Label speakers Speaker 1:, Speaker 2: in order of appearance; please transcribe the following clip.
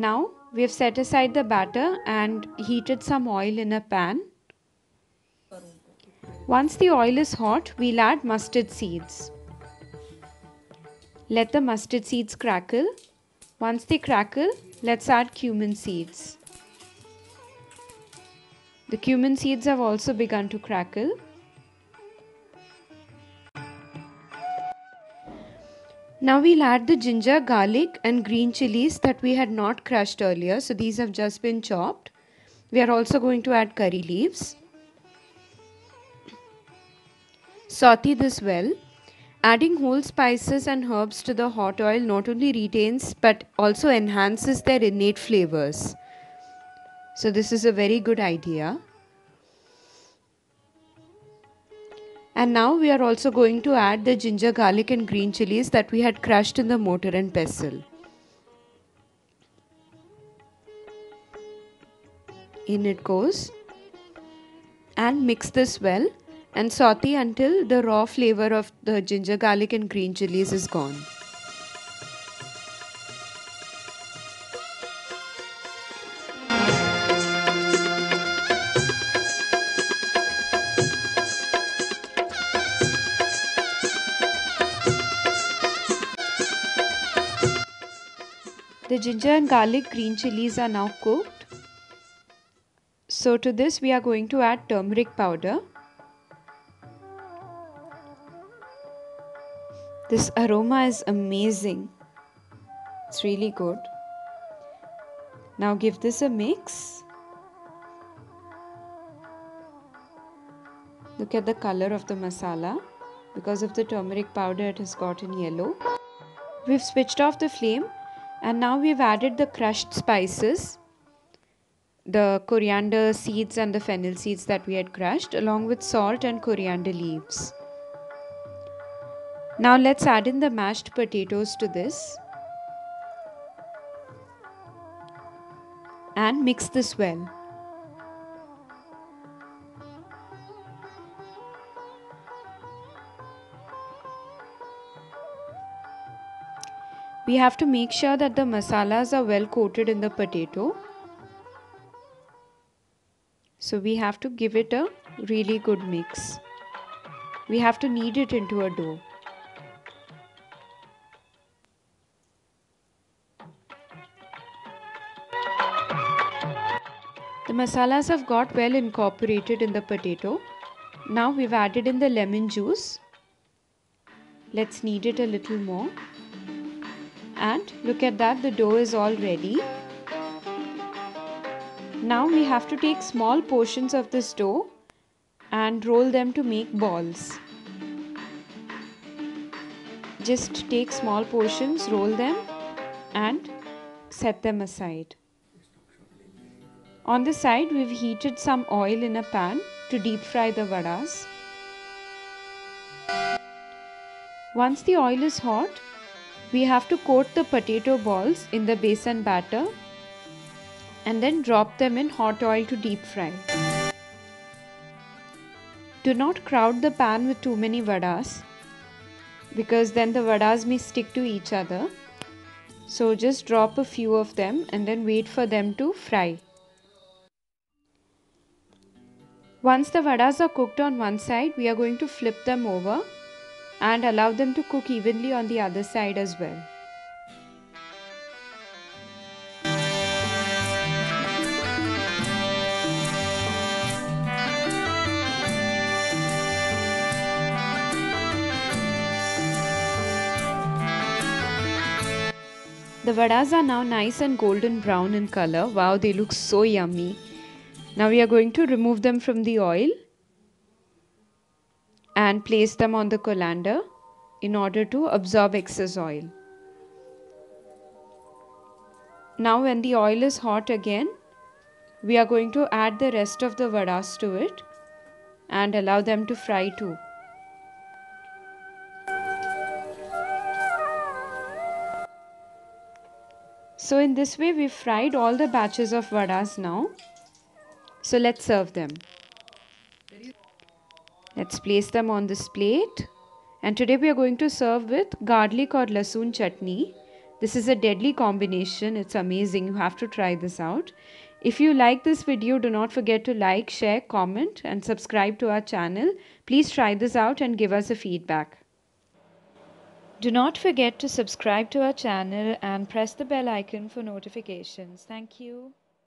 Speaker 1: Now we have set aside the batter and heated some oil in a pan. Once the oil is hot, we'll add mustard seeds. Let the mustard seeds crackle. Once they crackle, let's add cumin seeds. The cumin seeds have also begun to crackle. Now we'll add the ginger, garlic and green chillies that we had not crushed earlier. So these have just been chopped. We are also going to add curry leaves. Saute this well. Adding whole spices and herbs to the hot oil not only retains but also enhances their innate flavors. So this is a very good idea. And now we are also going to add the ginger, garlic and green chillies that we had crushed in the mortar and pestle. In it goes. And mix this well and saute until the raw flavor of the ginger, garlic and green chillies is gone. The ginger and garlic green chillies are now cooked. So to this we are going to add turmeric powder. This aroma is amazing. It's really good. Now give this a mix. Look at the color of the masala. Because of the turmeric powder, it has gotten yellow. We've switched off the flame and now we've added the crushed spices, the coriander seeds and the fennel seeds that we had crushed, along with salt and coriander leaves. Now let's add in the mashed potatoes to this and mix this well. We have to make sure that the masalas are well coated in the potato. So we have to give it a really good mix. We have to knead it into a dough. The masalas have got well incorporated in the potato. Now we've added in the lemon juice. Let's knead it a little more. And look at that, the dough is all ready. Now we have to take small portions of this dough and roll them to make balls. Just take small portions, roll them and set them aside. On the side, we've heated some oil in a pan to deep fry the vadas. Once the oil is hot, we have to coat the potato balls in the besan batter and then drop them in hot oil to deep fry. Do not crowd the pan with too many vadas because then the vadas may stick to each other. So just drop a few of them and then wait for them to fry. Once the vadas are cooked on one side, we are going to flip them over and allow them to cook evenly on the other side as well. The vadas are now nice and golden brown in color. Wow, they look so yummy. Now we are going to remove them from the oil and place them on the colander in order to absorb excess oil. Now when the oil is hot again, we are going to add the rest of the vadas to it and allow them to fry too. So in this way we've fried all the batches of vadas now. So let's serve them. Let's place them on this plate. And today we are going to serve with garlic or lasoon chutney. This is a deadly combination. It's amazing. You have to try this out. If you like this video, do not forget to like, share, comment and subscribe to our channel. Please try this out and give us a feedback. Do not forget to subscribe to our channel and press the bell icon for notifications. Thank you.